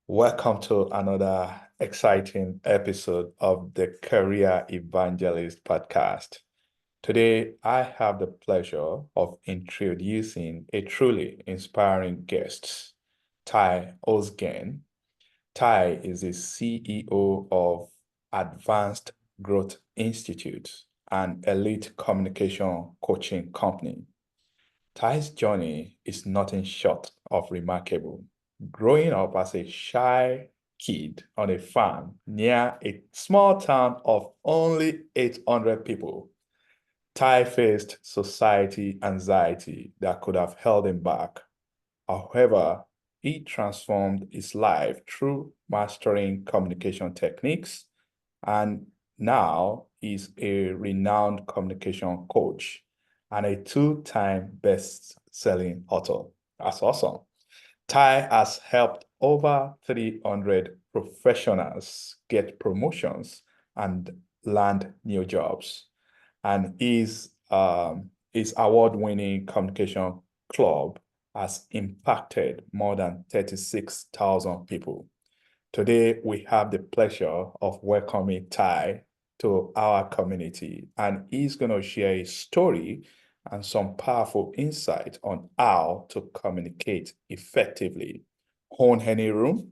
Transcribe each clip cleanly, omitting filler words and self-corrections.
Welcome to another exciting episode of the Career Evangelist Podcast. Today, I have the pleasure of introducing a truly inspiring guest, Ty Hoesgen. Ty is the CEO of Advanced Growth Institute, an elite communication coaching company. Ty's journey is nothing short of remarkable. Growing up as a shy kid on a farm near a small town of only 800 people, Ty faced society anxiety that could have held him back. However, he transformed his life through mastering communication techniques, and now he's a renowned communication coach and a two-time best-selling author. That's awesome. Ty has helped over 300 professionals get promotions and land new jobs. And his award-winning communication club has impacted more than 36,000 people. Today, we have the pleasure of welcoming Ty to our community, and he's going to share his story and some powerful insight on how to communicate effectively, hone any room,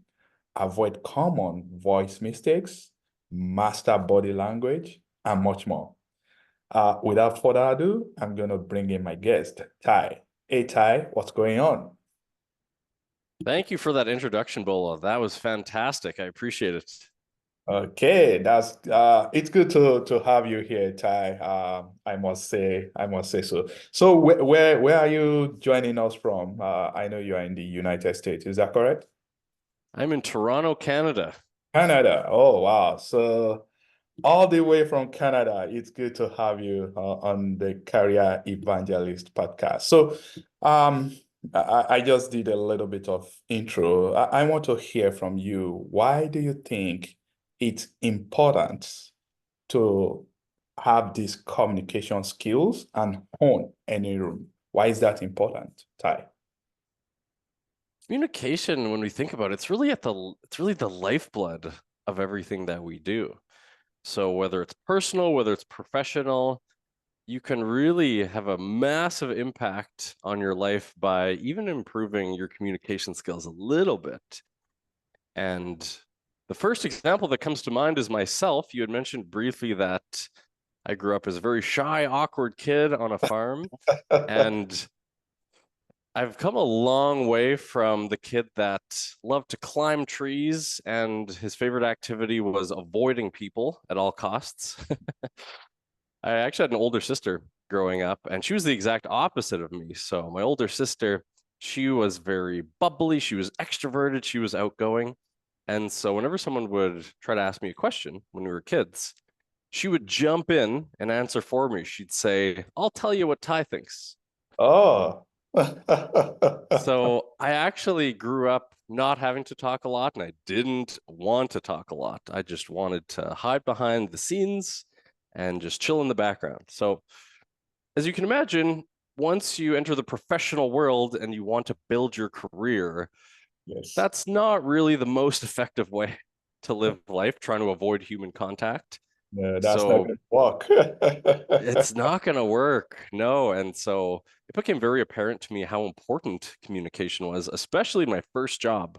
avoid common voice mistakes, master body language, and much more. Without further ado, I'm going to bring in my guest, Ty. Hey, Ty, what's going on? Thank you for that introduction, Bolo. That was fantastic. I appreciate it. Okay, that's it's good to have you here, Ty. I must say so. So where are you joining us from? I know you are in the United States. Is that correct? I'm in Toronto, Canada. Canada. Oh wow. So all the way from Canada, it's good to have you on the Career Evangelist Podcast. So I just did a little bit of intro. I want to hear from you. Why do you think it's important to have these communication skills and hone any room? Why is that important, Ty? Communication, when we think about it, it's really the lifeblood of everything that we do. So whether it's personal, whether it's professional, you can really have a massive impact on your life by even improving your communication skills a little bit. And the first example that comes to mind is myself. You had mentioned briefly that I grew up as a very shy, awkward kid on a farm, and I've come a long way from the kid that loved to climb trees, and his favorite activity was avoiding people at all costs. I actually had an older sister growing up, and she was the exact opposite of me. So my older sister, she was very bubbly, she was extroverted, she was outgoing. And so whenever someone would try to ask me a question when we were kids, she would jump in and answer for me. She'd say, "I'll tell you what Ty thinks." Oh. So I actually grew up not having to talk a lot, and I didn't want to talk a lot. I just wanted to hide behind the scenes and just chill in the background. So as you can imagine, once you enter the professional world and you want to build your career, Yes. that's not really the most effective way to live life, trying to avoid human contact. No, that's not So going to work. it's not going to work. No. And so it became very apparent to me how important communication was, especially my first job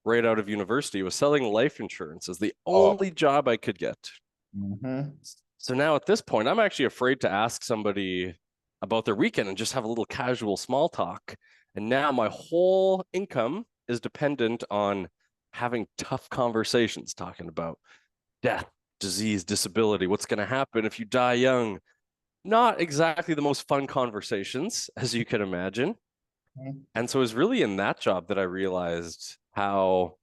right out of university was selling life insurance as the Oh. only job I could get. Mm-hmm. So now at this point, I'm actually afraid to ask somebody about their weekend and just have a little casual small talk. And now my whole income is dependent on having tough conversations, talking about death, disease, disability, what's going to happen if you die young. Not exactly the most fun conversations, as you can imagine. And so it was really in that job that I realized how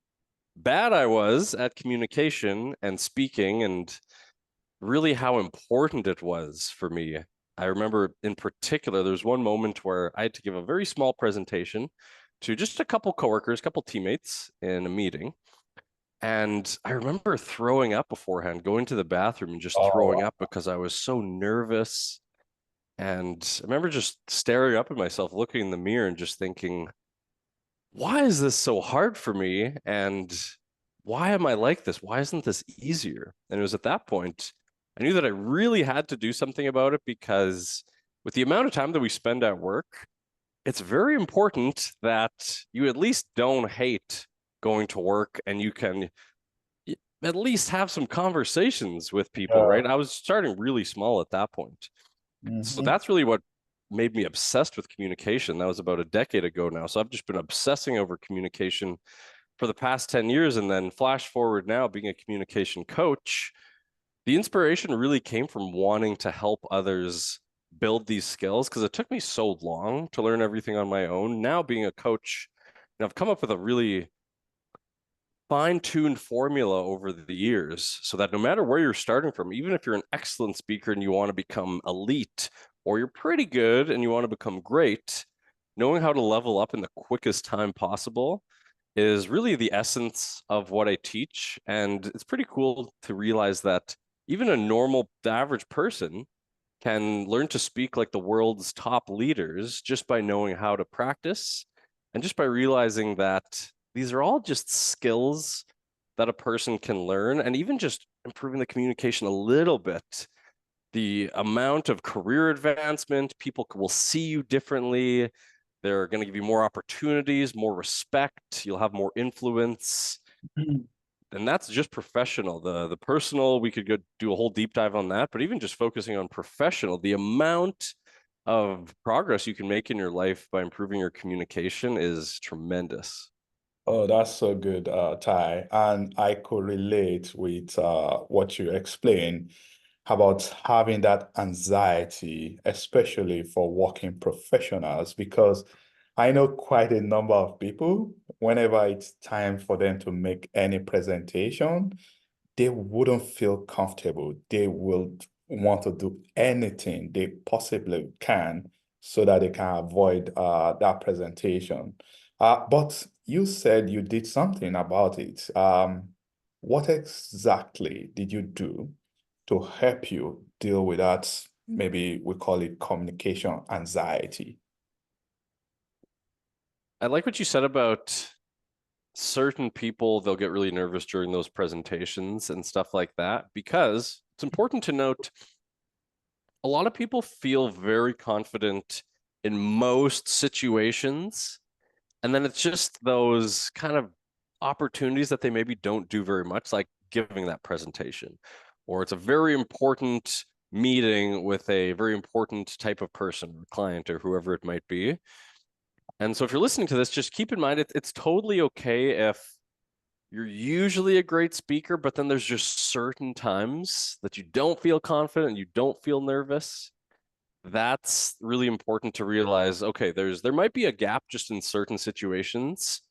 bad I was at communication and speaking, and really how important it was for me. I remember in particular, there was one moment where I had to give a very small presentation to just a couple coworkers, a couple teammates in a meeting. And I remember throwing up beforehand, going to the bathroom and just throwing Oh, up because I was so nervous. And I remember just staring up at myself, looking in the mirror and just thinking, why is this so hard for me? And why am I like this? Why isn't this easier? And it was at that point I knew that I really had to do something about it, because with the amount of time that we spend at work, it's very important that you at least don't hate going to work, and you can at least have some conversations with people, Yeah. right? I was starting really small at that point. So Mhm. that's really what made me obsessed with communication. That was about a decade ago now. So I've just been obsessing over communication for the past 10 years. And then flash forward now, being a communication coach, the inspiration really came from wanting to help others build these skills, because it took me so long to learn everything on my own. Now, being a coach, I've come up with a really fine-tuned formula over the years, so that no matter where you're starting from, even if you're an excellent speaker and you want to become elite, or you're pretty good and you want to become great, knowing how to level up in the quickest time possible is really the essence of what I teach. And it's pretty cool to realize that even a normal, average person can learn to speak like the world's top leaders just by knowing how to practice, and just by realizing that these are all just skills that a person can learn. And even just improving the communication a little bit, the amount of career advancement, people will see you differently. They're going to give you more opportunities, more respect. You'll have more influence. And that's just professional. The personal, we could go do a whole deep dive on that, but even just focusing on professional, the amount of progress you can make in your life by improving your communication is tremendous. Oh, that's so good, Ty. And I could relate with what you explained about having that anxiety, especially for working professionals, because I know quite a number of people, whenever it's time for them to make any presentation, they wouldn't feel comfortable. They will want to do anything they possibly can so that they can avoid that presentation. But you said you did something about it. What exactly did you do to help you deal with that? Maybe we call it communication anxiety. I like what you said about certain people, they'll get really nervous during those presentations and stuff like that, because it's important to note a lot of people feel very confident in most situations. And then it's just those kind of opportunities that they maybe don't do very much, like giving that presentation, or it's a very important meeting with a very important type of person or client or whoever it might be. And so if you're listening to this, just keep in mind it's totally okay if you're usually a great speaker, but then there's just certain times that you don't feel confident, you don't feel nervous. That's really important to realize. Okay, there might be a gap just in certain situations,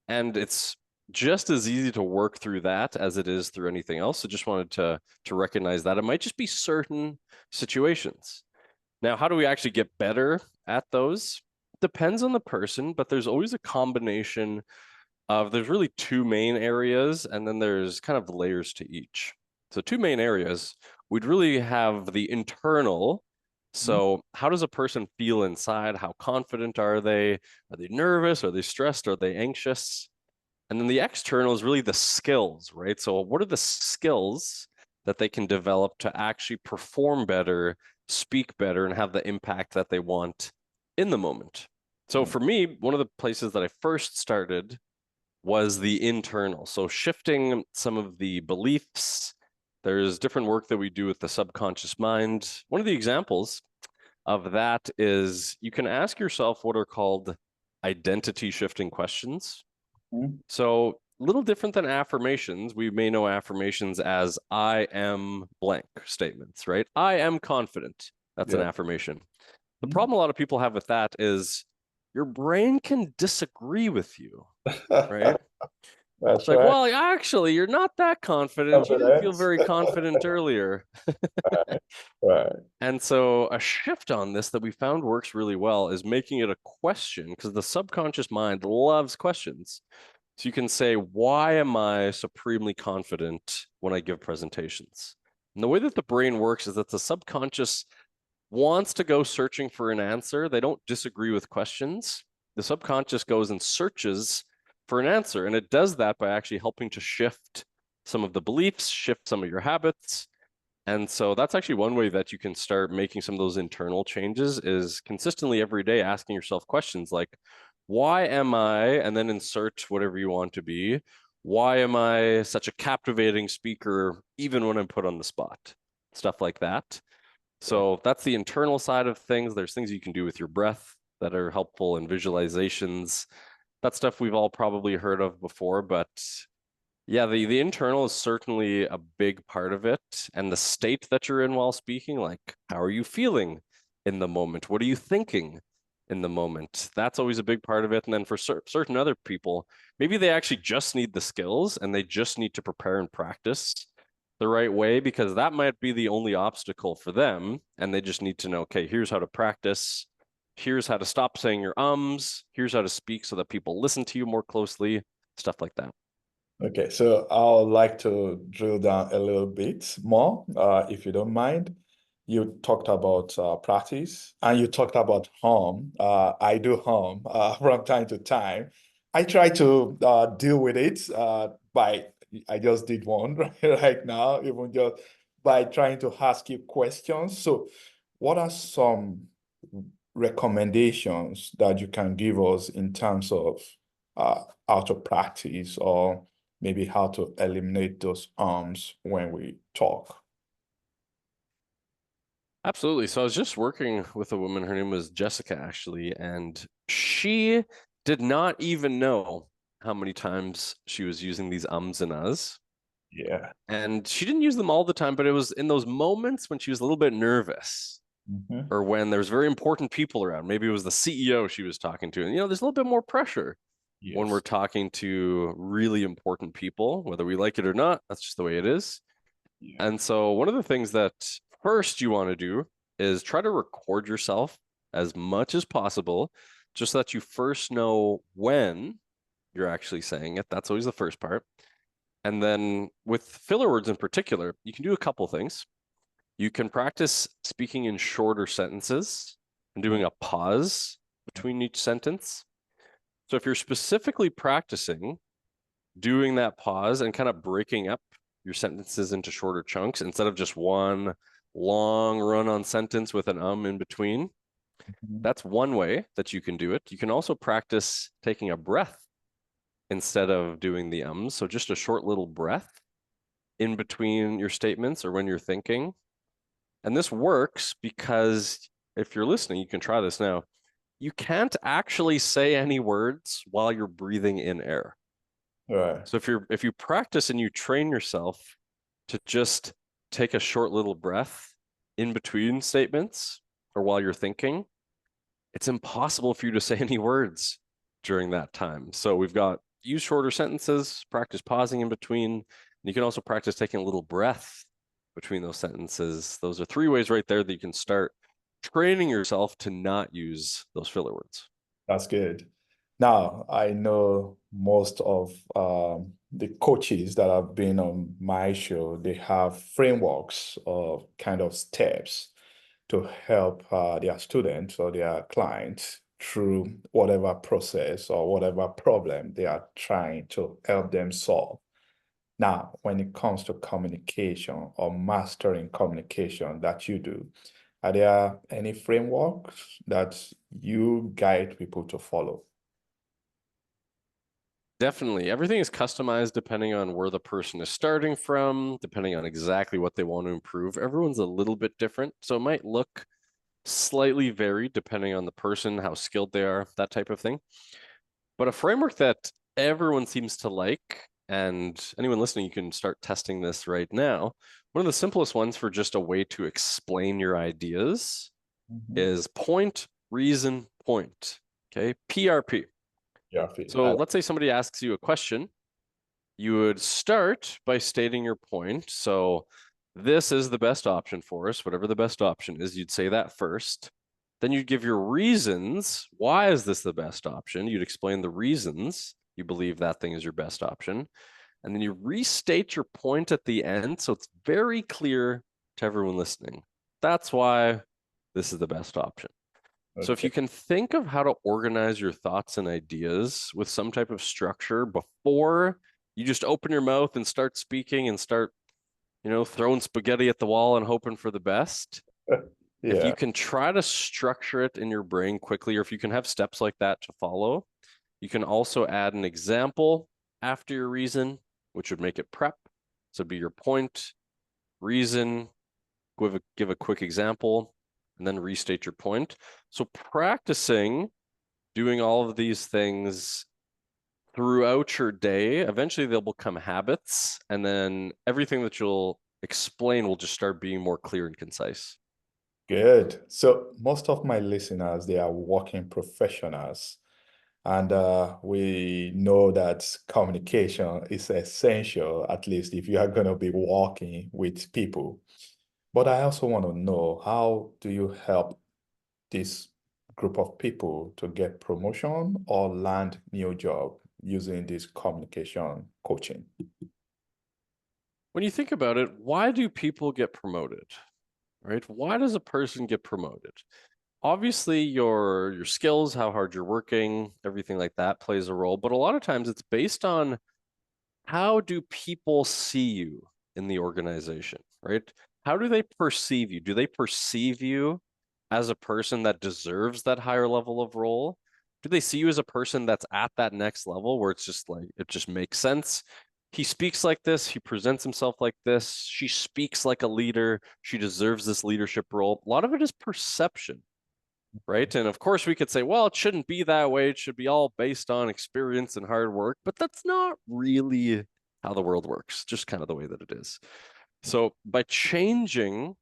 and it's just as easy to work through that as it is through anything else. So just wanted to recognize that it might just be certain situations. Now, how do we actually get better at those? Depends on the person, but there's always a combination of, there's really two main areas, and then there's kind of layers to each. So two main areas, we'd really have the internal. So how does a person feel inside? How confident are they? Are they nervous? Are they stressed? Are they anxious? And then the external is really the skills, right? So what are the skills that they can develop to actually perform better, speak better, and have the impact that they want in the moment? So for me, one of the places that I first started was the internal. So shifting some of the beliefs. There's different work that we do with the subconscious mind. One of the examples of that is you can ask yourself what are called identity shifting questions. Mhm. So a little different than affirmations. We may know affirmations as I am blank statements, right? I am confident. That's an Yeah. affirmation. The problem a lot of people have with that is your brain can disagree with you, right? It's That's like, right. well, actually, you're not that confident. You didn't feel Confidence. very confident earlier. Right. Right. And so a shift on this that we found works really well is making it a question, because the subconscious mind loves questions. So you can say, why am I supremely confident when I give presentations? And the way that the brain works is that the subconscious wants to go searching for an answer. They don't disagree with questions. the subconscious goes and searches for an answer. And it does that by actually helping to shift some of the beliefs, shift some of your habits. And so that's actually one way that you can start making some of those internal changes, is consistently every day asking yourself questions like, why am I, and then insert whatever you want to be, why am I such a captivating speaker, even when I'm put on the spot? Stuff like that. So that's the internal side of things. There's things you can do with your breath that are helpful, and visualizations. That stuff we've all probably heard of before, but yeah, the internal is certainly a big part of it. And the state that you're in while speaking, like, how are you feeling in the moment? What are you thinking in the moment? That's always a big part of it. And then for certain other people, maybe they actually just need the skills and they just need to prepare and practice the right way, because that might be the only obstacle for them. And they just need to know, okay, here's how to practice. Here's how to stop saying your ums. Here's how to speak so that people listen to you more closely, stuff like that. Okay, so I'd like to drill down a little bit more, if you don't mind. You talked about practice, and you talked about hum. I do hum from time to time. I try to deal with it I just did one right now, even just by trying to ask you questions. So, what are some recommendations that you can give us in terms of how to practice, or maybe how to eliminate those arms when we talk? Absolutely. So I was just working with a woman, her name was Jessica, actually, and she did not even know how many times she was using these ums and uhs. Yeah. And she didn't use them all the time, but it was in those moments when she was a little bit nervous, Mm-hmm. or when there's very important people around. Maybe it was the CEO she was talking to. And, there's a little bit more pressure when we're Yes. talking to really important people, whether we like it or not. That's just the way it is. Yeah. And so one of the things that first you want to do is try to record yourself as much as possible, just so that you first know when you're actually saying it. That's always the first part. And then with filler words in particular, you can do a couple things. You can practice speaking in shorter sentences and doing a pause between each sentence. So if you're specifically practicing doing that pause and kind of breaking up your sentences into shorter chunks instead of just one long run-on sentence with an in between, Mhm. that's one way that you can do it. You can also practice taking a breath instead of doing the ums. So just a short little breath in between your statements or when you're thinking. And this works because if you're listening, you can try this now. You can't actually say any words while you're breathing in air. Right. So if you practice and you train yourself to just take a short little breath in between statements or while you're thinking, it's impossible for you to say any words during that time. So we've got use shorter sentences, practice pausing in between, and you can also practice taking a little breath between those sentences. Those are 3 ways right there that you can start training yourself to not use those filler words. That's good. Now, I know most of the coaches that have been on my show, they have frameworks or kind of steps to help their students or their clients through whatever process or whatever problem they are trying to help them solve. Now, when it comes to communication or mastering communication that you do, are there any frameworks that you guide people to follow? Definitely. Everything is customized depending on where the person is starting from, depending on exactly what they want to improve. Everyone's a little bit different. So it might look slightly varied depending on the person, how skilled they are, that type of thing. But a framework that everyone seems to like, and anyone listening, you can start testing this right now. One of the simplest ones for just a way to explain your ideas Mhm. is point, reason, point. Okay, PRP. Yeah, So let's say somebody asks you a question. You would start by stating your point. So this is the best option for us, whatever the best option is, you'd say that first. Then you'd give your reasons. Why is this the best option? You'd explain the reasons you believe that thing is your best option. And then you restate your point at the end so it's very clear to everyone listening. That's why this is the best option. So if Okay. you can think of how to organize your thoughts and ideas with some type of structure before you just open your mouth and start speaking and start, throwing spaghetti at the wall and hoping for the best. If you Yeah. can try to structure it in your brain quickly, or if you can have steps like that to follow, you can also add an example after your reason, which would make it prep. So it'd be your point, reason, give a quick example, and then restate your point. So practicing doing all of these things throughout your day, eventually they'll become habits, and then everything that you'll explain will just start being more clear and concise. Good. So most of my listeners, they are working professionals. And we know that communication is essential, at least if you are going to be working with people. But I also want to know, how do you help this group of people to get promotion or land new job using this communication coaching? When you think about it, why do people get promoted? Right? Why does a person get promoted? Obviously, your skills, how hard you're working, everything like that plays a role, but a lot of times it's based on how do people see you in the organization, right? How do they perceive you? Do they perceive you as a person that deserves that higher level of role? Do they see you as a person that's at that next level where it's just like, it just makes sense? He speaks like this, he presents himself like this, she speaks like a leader, she deserves this leadership role. A lot of it is perception, right? And of course, we could say, well, it shouldn't be that way. It should be all based on experience and hard work, but that's not really how the world works, just kind of the way that it is. So, by changing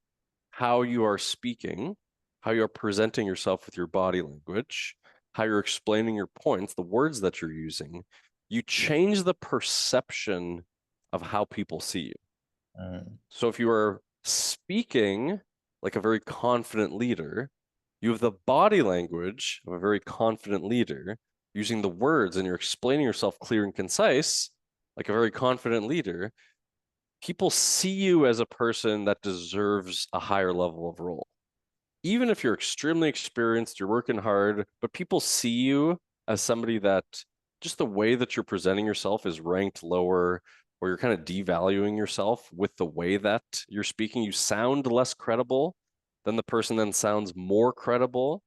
how you are speaking, how you're presenting yourself with your body language, how you're explaining your points, the words that you're using, you change the perception of how people see you. Mm, So if you are speaking like a very confident leader, you have the body language of a very confident leader, using the words, and you're explaining yourself clear and concise like a very confident leader. People see you as a person that deserves a higher level of role. Even if you're extremely experienced, you're working hard, but people see you as somebody that just the way that you're presenting yourself is ranked lower, or you're kind of devaluing yourself with the way that you're speaking. You sound less credible than the person then sounds more credible.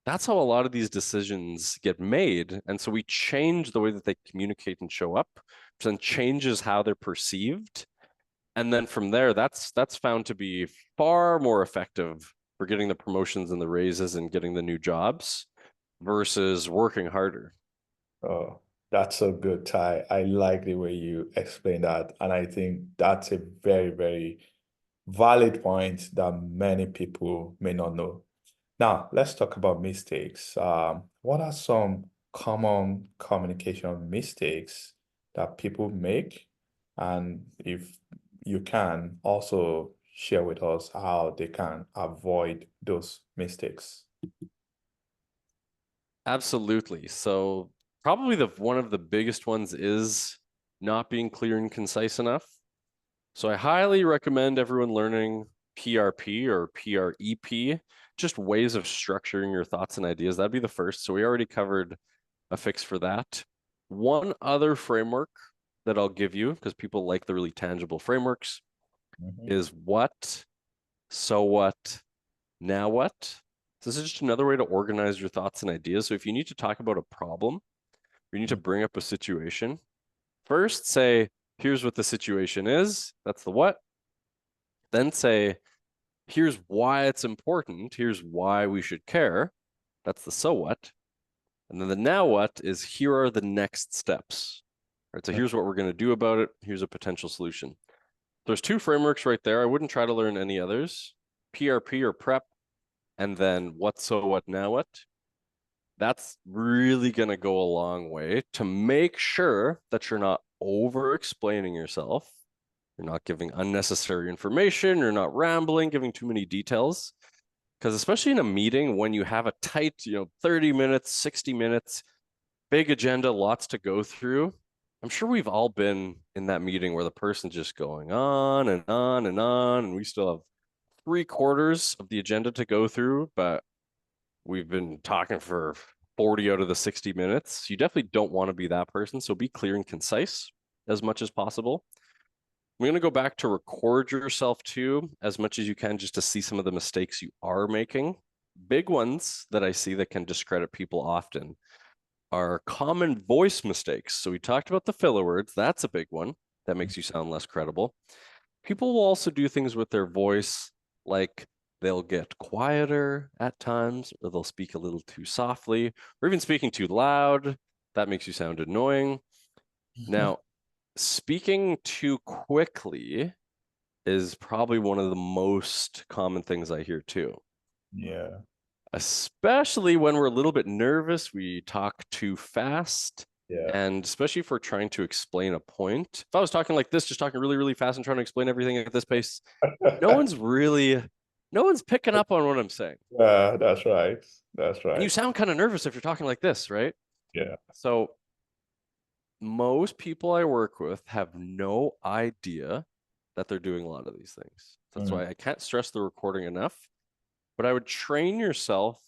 That's how a lot of these decisions get made. And so we change the way that they communicate and show up, which then changes how they're perceived. And then from there, that's found to be far more effective for getting the promotions and the raises and getting the new jobs versus working harder. oh, that's so good, Ty. I like the way you explain that. And I think that's a very, very valid point that many people may not know. Now, let's talk about mistakes. What are some common communication mistakes that people make? And if you can, also share with us how they can avoid those mistakes. Absolutely. So probably the one of the biggest ones is not being clear and concise enough. So I highly recommend everyone learning PRP or PREP, just ways of structuring your thoughts and ideas. That'd be the first. So we already covered a fix for that. One other framework that I'll give you, because people like the really tangible frameworks, Mhm. is what, so what, now what. So this is just another way to organize your thoughts and ideas. So if you need to talk about a problem, you need to bring up a situation, first say, here's what the situation is. That's the what. Then say, here's why it's important. Here's why we should care. That's the so what. And then the now what is, here are the next steps. Right, so here's what we're going to do about it. Here's a potential solution. There's two frameworks right there. I wouldn't try to learn any others. PRP or prep, and then what, so what, now what. That's really going to go a long way to make sure that you're not over explaining yourself. You're not giving unnecessary information. You're not rambling, giving too many details. Because especially in a meeting, when you have a tight, 30 minutes, 60 minutes, big agenda, lots to go through. I'm sure we've all been in that meeting where the person's just going on and on and on, and we still have 3/4 of the agenda to go through, but we've been talking for 40 out of the 60 minutes. You definitely don't want to be that person. So be clear and concise as much as possible. I'm going to go back to record yourself too, as much as you can, just to see some of the mistakes you are making. Big ones that I see that can discredit people often are common voice mistakes. So we talked about the filler words. That's a big one that makes you sound less credible. People will also do things with their voice, like they'll get quieter at times, or they'll speak a little too softly, or even speaking too loud. That makes you sound annoying. Now, speaking too quickly is probably one of the most common things I hear too. Yeah. Especially when we're a little bit nervous, we talk too fast. Yeah. And especially if we're trying to explain a point. If I was talking like this, just talking really, really fast and trying to explain everything at this pace, no one's picking up on what I'm saying. Yeah, that's right. That's And you right. sound kind of nervous if you're talking like this, right? Yeah. So most people I work with have no idea that they're doing a lot of these things. That's Mm, why I can't stress the recording enough. But I would train yourself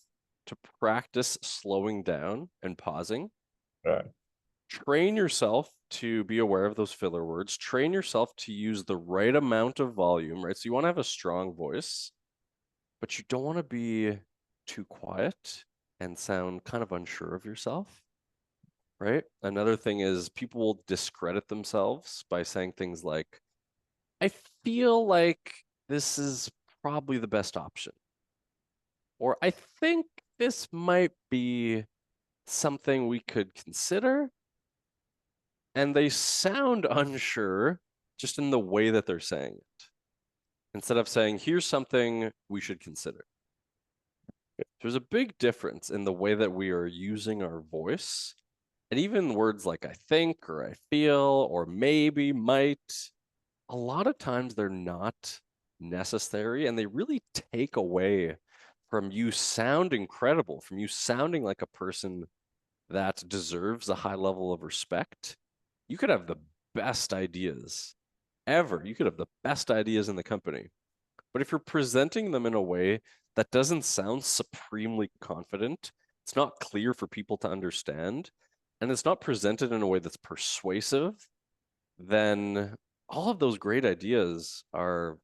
to practice slowing down and pausing. right. Train yourself to be aware of those filler words. Train yourself to use the right amount of volume, right? So you want to have a strong voice, but you don't want to be too quiet and sound kind of unsure of yourself, right? Another thing is people will discredit themselves by saying things like, I feel like this is probably the best option. Or I think this might be something we could consider. And they sound unsure just in the way that they're saying it, instead of saying, here's something we should consider. There's a big difference in the way that we are using our voice. And even words like I think, or I feel, or maybe, might, a lot of times they're not necessary and they really take away from you sounding credible, from you sounding like a person that deserves a high level of respect. You could have the best ideas ever. You could have the best ideas in the company. But if you're presenting them in a way that doesn't sound supremely confident, it's not clear for people to understand, and it's not presented in a way that's persuasive, then all of those great ideas are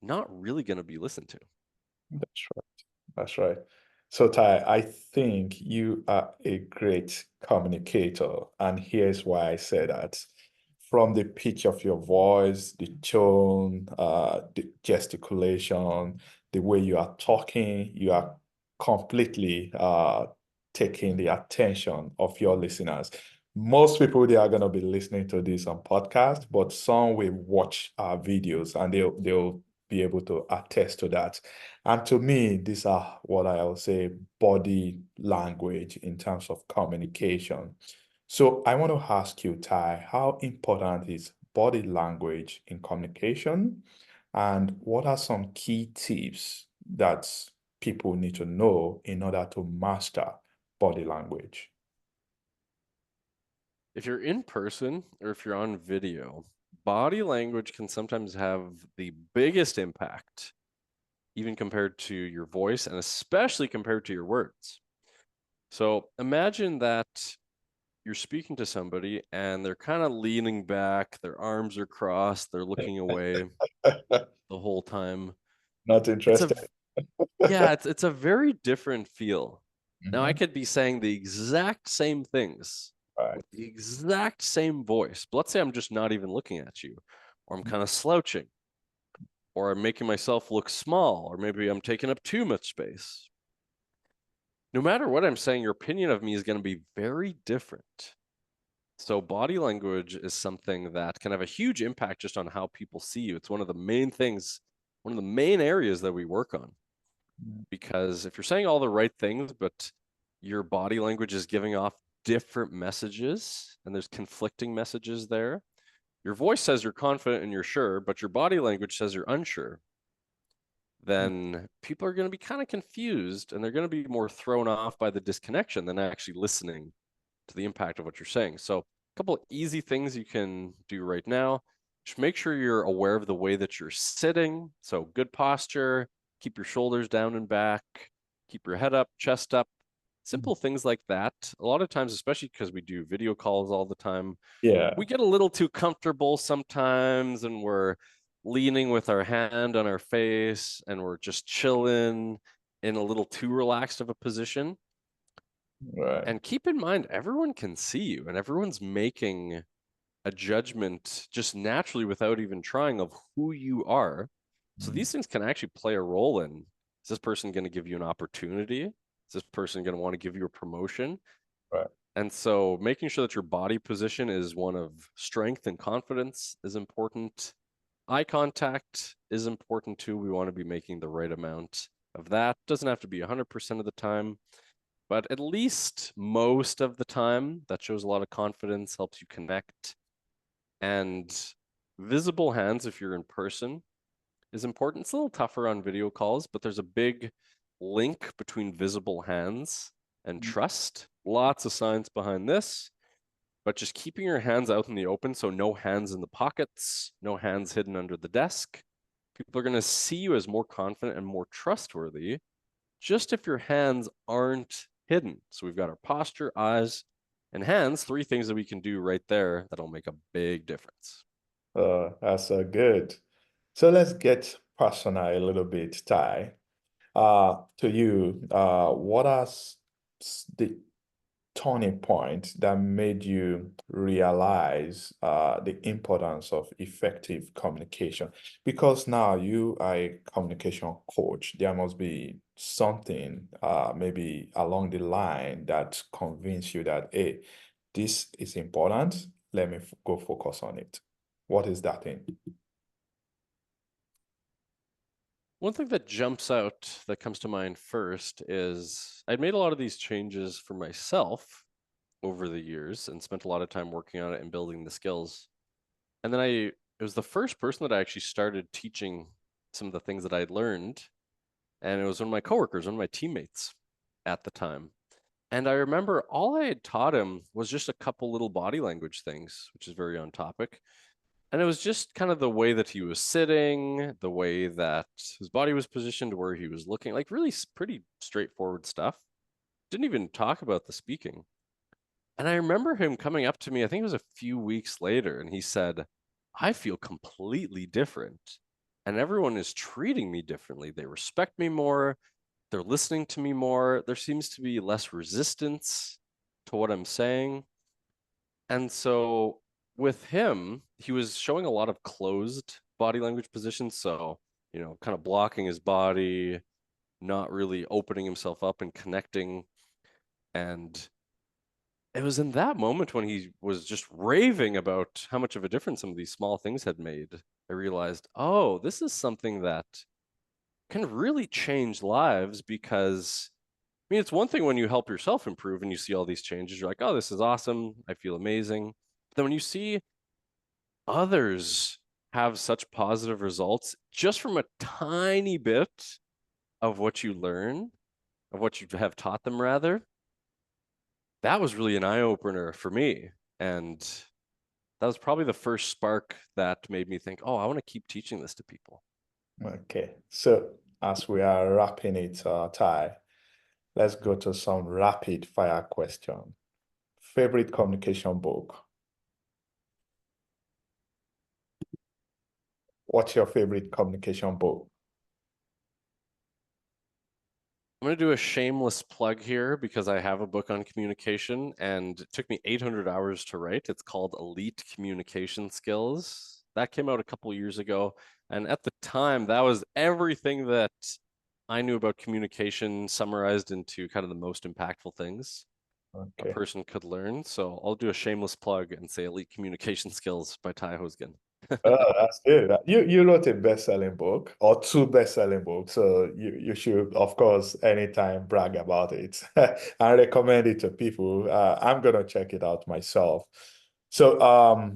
not really going to be listened to. That's right. That's right. So, Ty, I think you are a great communicator. And here's why I say that. From the pitch of your voice, the tone, the gesticulation, the way you are talking, you are completely taking the attention of your listeners. Most people, they are going to be listening to this on podcast, but some will watch our videos and they'll be able to attest to that. And to me, these are what I'll say body language in terms of communication. So I want to ask you, Ty, how important is body language in communication? And what are some key tips that people need to know in order to master body language? If you're in person or if you're on video, body language can sometimes have the biggest impact, even compared to your voice and especially compared to your words. So imagine that you're speaking to somebody and they're kind of leaning back, their arms are crossed, they're looking away the whole time. Not It's a interested. yeah, it's a very different feel. Now I Mhm. could be saying the exact same things Right. with the exact same voice. But let's say I'm just not even looking at you, or I'm kind of slouching, or I'm making myself look small, or maybe I'm taking up too much space. No matter what I'm saying, your opinion of me is going to be very different. So body language is something that can have a huge impact just on how people see you. It's one of the main things, one of the main areas that we work on. Because if you're saying all the right things, but your body language is giving off different messages and there's conflicting messages there, your voice says you're confident and you're sure, but your body language says you're unsure, then people are going to be kind of confused and they're going to be more thrown off by the disconnection than actually listening to the impact of what you're saying. So, a couple of easy things you can do right now. Just make sure you're aware of the way that you're sitting. So, good posture, keep your shoulders down and back. keep your head up, chest up, simple things like that. A lot of times, especially because we do video calls all the time, Yeah. we get a little too comfortable sometimes and we're leaning with our hand on our face and we're just chilling in a little too relaxed of a position. Right. And keep in mind, everyone can see you and everyone's making a judgment just naturally without even trying of who you are. So these things can actually play a role in, is this person going to give you an opportunity? Is this person going to want to give you a promotion? Right. And so making sure that your body position is one of strength and confidence is important. Eye contact is important too. We want to be making the right amount of that. Doesn't have to be 100% of the time, but at least most of the time. That shows a lot of confidence, helps you connect. And visible hands, if you're in person, is important. It's a little tougher on video calls, but there's a big link between visible hands and trust. Lots of science behind this, but just keeping your hands out in the open, so no hands in the pockets, no hands hidden under the desk. People are going to see you as more confident and more trustworthy just if your hands aren't hidden. So we've got our posture, eyes, and hands, three things that we can do right there that'll make a big difference. That's good. So let's get personal a little bit, Ty. To you, what are the turning point that made you realize the importance of effective communication? Because now you are a communication coach. There must be something maybe along the line that convinced you that, hey, this is important. Let me go focus on it. What is that thing? One thing that jumps out that comes to mind first is I'd made a lot of these changes for myself over the years and spent a lot of time working on it and building the skills. And then it was the first person that I actually started teaching some of the things that I'd learned. And it was one of my coworkers, one of my teammates at the time. And I remember all I had taught him was just a couple little body language things, which is very on topic. And it was just kind of the way that he was sitting, the way that his body was positioned, where he was looking, like really pretty straightforward stuff. Didn't even talk about the speaking. And I remember him coming up to me, I think it was a few weeks later, and he said, I feel completely different. And everyone is treating me differently. They respect me more. They're listening to me more. There seems to be less resistance to what I'm saying. And so with him, he was showing a lot of closed body language positions. So, kind of blocking his body, not really opening himself up and connecting. And it was in that moment when he was just raving about how much of a difference some of these small things had made. I realized, oh, this is something that can really change lives because it's one thing when you help yourself improve and you see all these changes, you're like, oh, this is awesome. I feel amazing. But then when you see others have such positive results just from a tiny bit of what you learn, of what you have taught them, rather, that was really an eye opener for me. And that was probably the first spark that made me think, oh, I want to keep teaching this to people. Okay. So as we are wrapping it, Ty, let's go to some rapid fire question. Favorite communication book? What's your favorite communication book? I'm going to do a shameless plug here because I have a book on communication and it took me 800 hours to write. It's called Elite Communication Skills. That came out a couple years ago. And at the time, that was everything that I knew about communication summarized into kind of the most impactful things a Okay. person could learn. So I'll do a shameless plug and say Elite Communication Skills by Ty Hoesgen. Oh, that's good. You wrote a best-selling book or two best-selling books, so you should, of course, anytime brag about it and recommend it to people. I'm gonna check it out myself. So,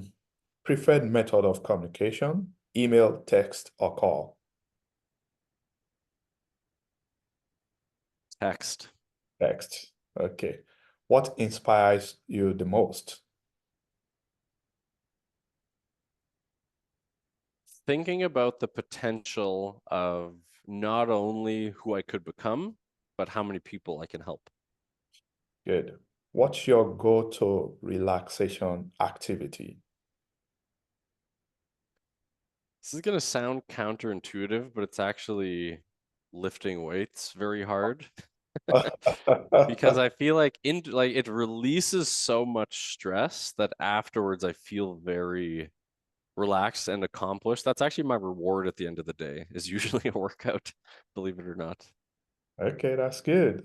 preferred method of communication, email, text, or call? Text. Text. Okay. What inspires you the most? Thinking about the potential of not only who I could become, but how many people I can help. Good. What's your go-to relaxation activity? This is going to sound counterintuitive, but it's actually lifting weights very hard because I feel like it releases so much stress that afterwards I feel very relaxed and accomplished. That's actually my reward at the end of the day, is usually a workout, believe it or not. Okay, that's good.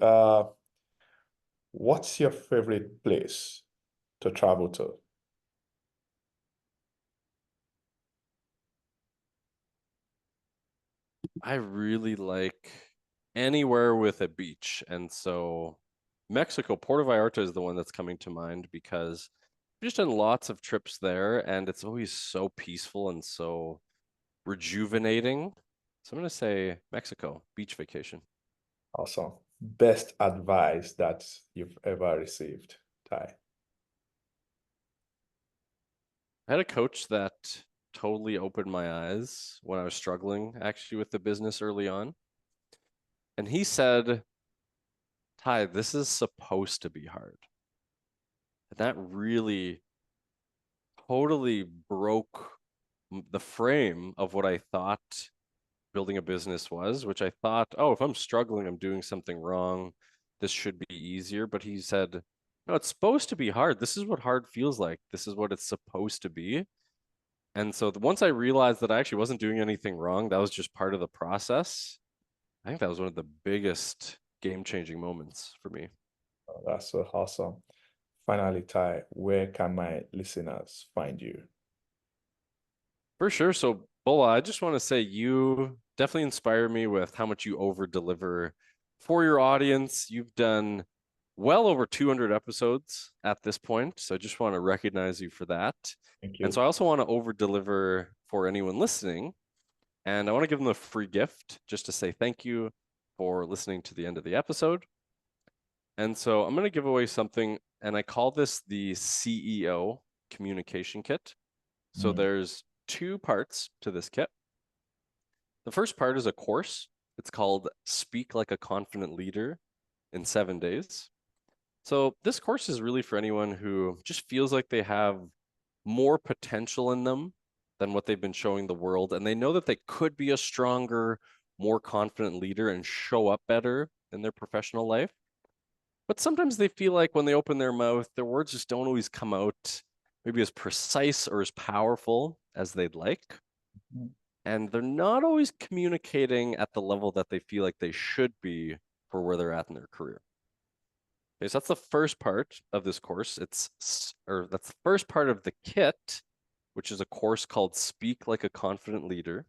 What's your favorite place to travel to? I really like anywhere with a beach. And so Mexico, Puerto Vallarta is the one that's coming to mind because I've just done lots of trips there and it's always so peaceful and so rejuvenating. So I'm going to say Mexico, beach vacation. Awesome. Best advice that you've ever received, Ty. I had a coach that totally opened my eyes when I was struggling actually with the business early on. And he said, Ty, this is supposed to be hard. And that really totally broke the frame of what I thought building a business was, which I thought, oh, if I'm struggling, I'm doing something wrong. This should be easier. But he said, no, it's supposed to be hard. This is what hard feels like. This is what it's supposed to be. And so once I realized that I actually wasn't doing anything wrong, that was just part of the process. I think that was one of the biggest game-changing moments for me. Oh, that's so awesome. Finally, Ty, where can my listeners find you? For sure. So, Bola, I just want to say you definitely inspire me with how much you over deliver for your audience. You've done well over 200 episodes at this point. So, I just want to recognize you for that. Thank And you. so, I also want to over deliver for anyone listening. And I want to give them a free gift just to say thank you for listening to the end of the episode. And so, I'm going to give away something, and I call this the CEO communication kit. So, Mm. there's two parts to this kit. The first part is a course. It's called Speak Like a Confident Leader in 7 days. So, this course is really for anyone who just feels like they have more potential in them than what they've been showing the world. And they know that they could be a stronger, more confident leader and show up better in their professional life. But sometimes they feel like when they open their mouth, their words just don't always come out maybe as precise or as powerful as they'd like. And they're not always communicating at the level that they feel like they should be for where they're at in their career. Okay, so that's the first part of this course. That's the first part of the kit, which is a course called Speak Like a Confident Leader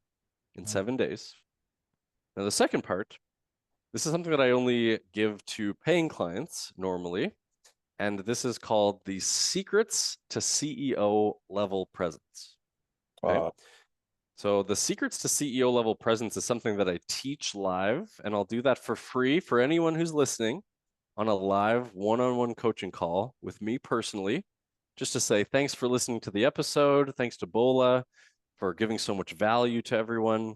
in 7 days. Now, the second part, this is something that I only give to paying clients normally, and this is called the Secrets to CEO Level Presence. Okay. So the secrets to CEO level presence is something that I teach live, and I'll do that for free for anyone who's listening on a live one-on-one coaching call with me personally, just to say thanks for listening to the episode. Thanks to Bola for giving so much value to everyone.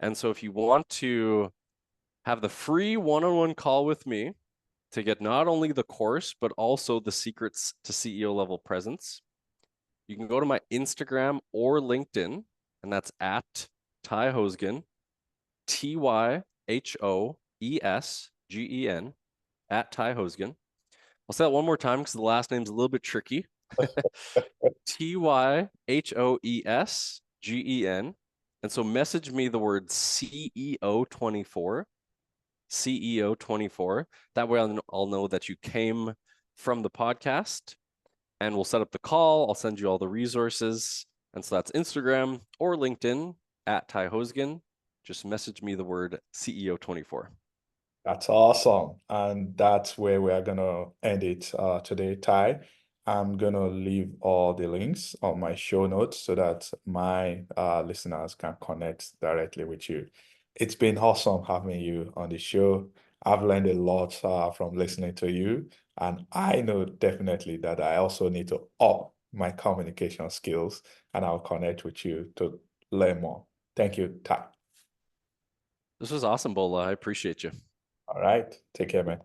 And so if you want to have the free one-on-one call with me to get not only the course, but also the secrets to CEO level presence, you can go to my Instagram or LinkedIn, and that's at Ty Hoesgen, Tyhoesgen, at Ty Hoesgen. I'll say that one more time because the last name's a little bit tricky. Tyhoesgen. And so message me the word CEO24, CEO24. That way I'll know that you came from the podcast, and we'll set up the call. I'll send you all the resources. And so that's Instagram or LinkedIn at Ty Hoesgen. Just message me the word CEO24. That's awesome. And that's where we are going to end it today, Ty. I'm going to leave all the links on my show notes so that my listeners can connect directly with you. It's been awesome having you on the show. I've learned a lot from listening to you. And I know definitely that I also need to up my communication skills, and I'll connect with you to learn more. Thank you, Ty. This was awesome, Bola. I appreciate you. All right. Take care, man.